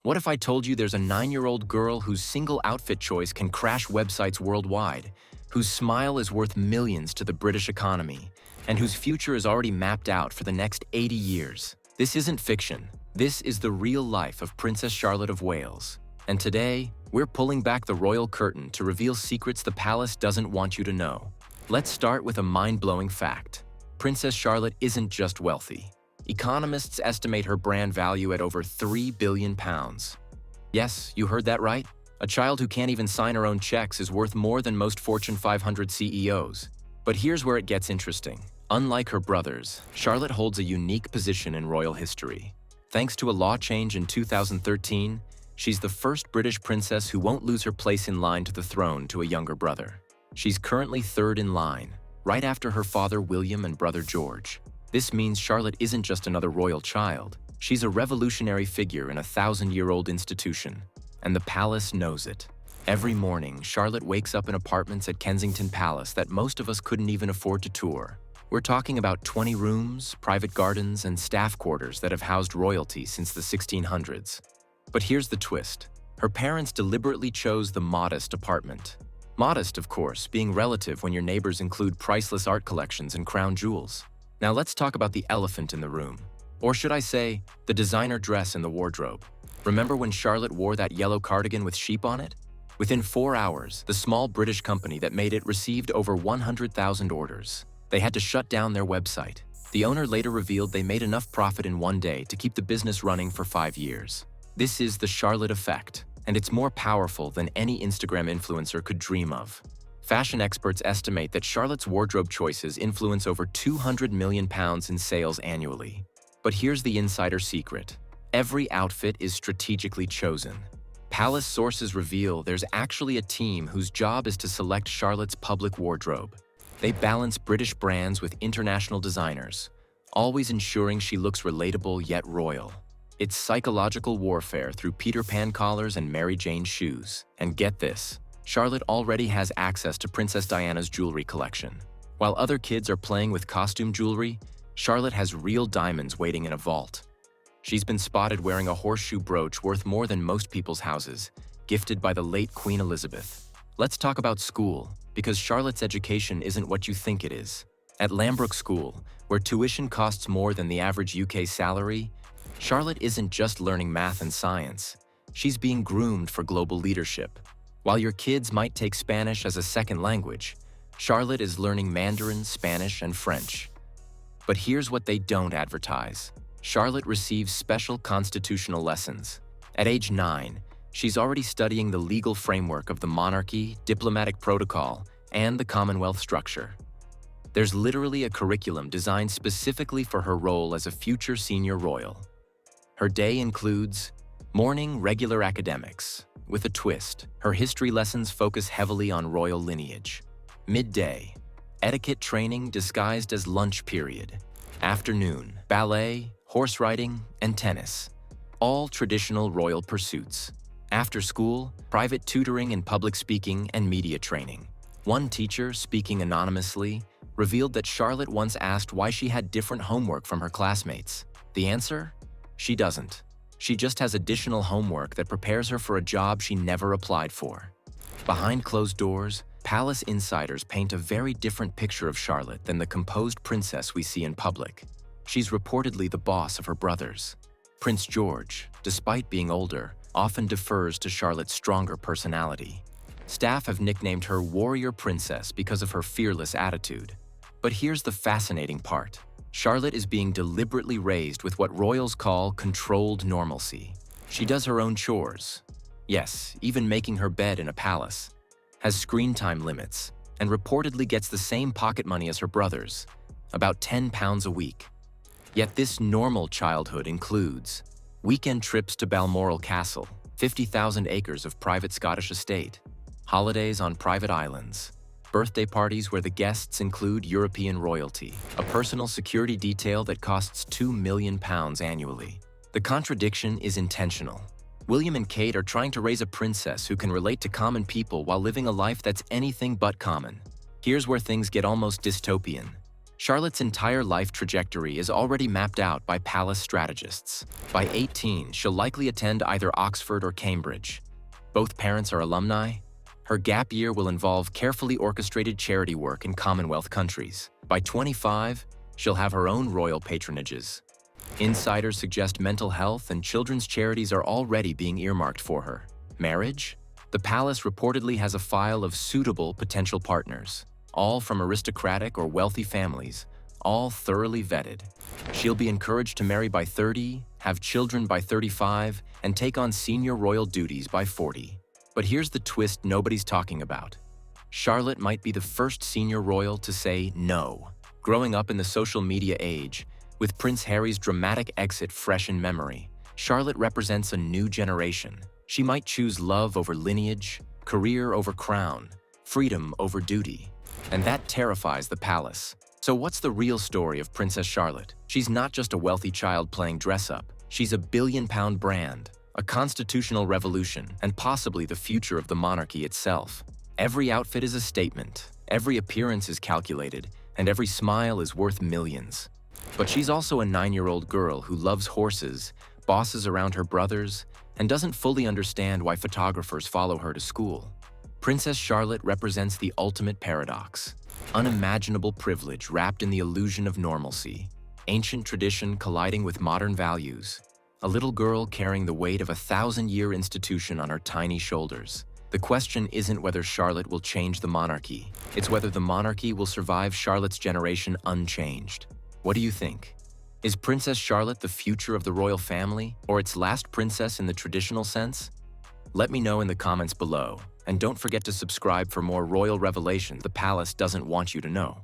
What if I told you there's a 9-year-old girl whose single outfit choice can crash websites worldwide, whose smile is worth millions to the British economy, and whose future is already mapped out for the next 80 years? This isn't fiction. This is the real life of Princess Charlotte of Wales. And today, we're pulling back the royal curtain to reveal secrets the palace doesn't want you to know. Let's start with a mind-blowing fact. Princess Charlotte isn't just wealthy. Economists estimate her brand value at over £3 billion. Yes, you heard that right. A child who can't even sign her own checks is worth more than most Fortune 500 CEOs. But here's where it gets interesting. Unlike her brothers, Charlotte holds a unique position in royal history. Thanks to a law change in 2013, she's the first British princess who won't lose her place in line to the throne to a younger brother. She's currently third in line, right after her father William and brother George. This means Charlotte isn't just another royal child. She's a revolutionary figure in a 1,000-year-old institution, and the palace knows it. Every morning, Charlotte wakes up in apartments at Kensington Palace that most of us couldn't even afford to tour. We're talking about 20 rooms, private gardens, and staff quarters that have housed royalty since the 1600s. But here's the twist. Her parents deliberately chose the modest apartment. Modest, of course, being relative when your neighbors include priceless art collections and crown jewels. Now let's talk about the elephant in the room. Or should I say, the designer dress in the wardrobe. Remember when Charlotte wore that yellow cardigan with sheep on it? Within 4 hours, the small British company that made it received over 100,000 orders. They had to shut down their website. The owner later revealed they made enough profit in one day to keep the business running for 5 years. This is the Charlotte effect, and it's more powerful than any Instagram influencer could dream of. Fashion experts estimate that Charlotte's wardrobe choices influence over £200 million in sales annually. But here's the insider secret. Every outfit is strategically chosen. Palace sources reveal there's actually a team whose job is to select Charlotte's public wardrobe. They balance British brands with international designers, always ensuring she looks relatable yet royal. It's psychological warfare through Peter Pan collars and Mary Jane shoes. And get this, Charlotte already has access to Princess Diana's jewelry collection. While other kids are playing with costume jewelry, Charlotte has real diamonds waiting in a vault. She's been spotted wearing a horseshoe brooch worth more than most people's houses, gifted by the late Queen Elizabeth. Let's talk about school, because Charlotte's education isn't what you think it is. At Lambrook School, where tuition costs more than the average UK salary, Charlotte isn't just learning math and science. She's being groomed for global leadership. While your kids might take Spanish as a second language, Charlotte is learning Mandarin, Spanish, and French. But here's what they don't advertise. Charlotte receives special constitutional lessons. At age 9, she's already studying the legal framework of the monarchy, diplomatic protocol, and the Commonwealth structure. There's literally a curriculum designed specifically for her role as a future senior royal. Her day includes morning regular academics. With a twist, her history lessons focus heavily on royal lineage. Midday, etiquette training disguised as lunch period. Afternoon, ballet, horse riding, and tennis. All traditional royal pursuits. After school, private tutoring in public speaking and media training. One teacher, speaking anonymously, revealed that Charlotte once asked why she had different homework from her classmates. The answer? She doesn't. She just has additional homework that prepares her for a job she never applied for. Behind closed doors, palace insiders paint a very different picture of Charlotte than the composed princess we see in public. She's reportedly the boss of her brothers. Prince George, despite being older, often defers to Charlotte's stronger personality. Staff have nicknamed her Warrior Princess because of her fearless attitude. But here's the fascinating part. Charlotte is being deliberately raised with what royals call controlled normalcy. She does her own chores. Yes, even making her bed in a palace. Has screen time limits, and reportedly gets the same pocket money as her brothers, about £10 a week. Yet this normal childhood includes weekend trips to Balmoral Castle, 50,000 acres of private Scottish estate, holidays on private islands, birthday parties where the guests include European royalty, a personal security detail that costs £2 million annually. The contradiction is intentional. William and Kate are trying to raise a princess who can relate to common people while living a life that's anything but common. Here's where things get almost dystopian. Charlotte's entire life trajectory is already mapped out by palace strategists. By 18, she'll likely attend either Oxford or Cambridge. Both parents are alumni. Her gap year will involve carefully orchestrated charity work in Commonwealth countries. By 25, she'll have her own royal patronages. Insiders suggest mental health and children's charities are already being earmarked for her. Marriage? The palace reportedly has a file of suitable potential partners, all from aristocratic or wealthy families, all thoroughly vetted. She'll be encouraged to marry by 30, have children by 35, and take on senior royal duties by 40. But here's the twist nobody's talking about. Charlotte might be the first senior royal to say no. Growing up in the social media age, with Prince Harry's dramatic exit fresh in memory, Charlotte represents a new generation. She might choose love over lineage, career over crown, freedom over duty. And that terrifies the palace. So what's the real story of Princess Charlotte? She's not just a wealthy child playing dress-up. She's a billion-pound brand, a constitutional revolution, and possibly the future of the monarchy itself. Every outfit is a statement, every appearance is calculated, and every smile is worth millions. But she's also a 9-year-old girl who loves horses, bosses around her brothers, and doesn't fully understand why photographers follow her to school. Princess Charlotte represents the ultimate paradox. Unimaginable privilege wrapped in the illusion of normalcy. Ancient tradition colliding with modern values. A little girl carrying the weight of a 1,000-year institution on her tiny shoulders. The question isn't whether Charlotte will change the monarchy. It's whether the monarchy will survive Charlotte's generation unchanged. What do you think? Is Princess Charlotte the future of the royal family, or its last princess in the traditional sense? Let me know in the comments below, and don't forget to subscribe for more royal revelations the palace doesn't want you to know.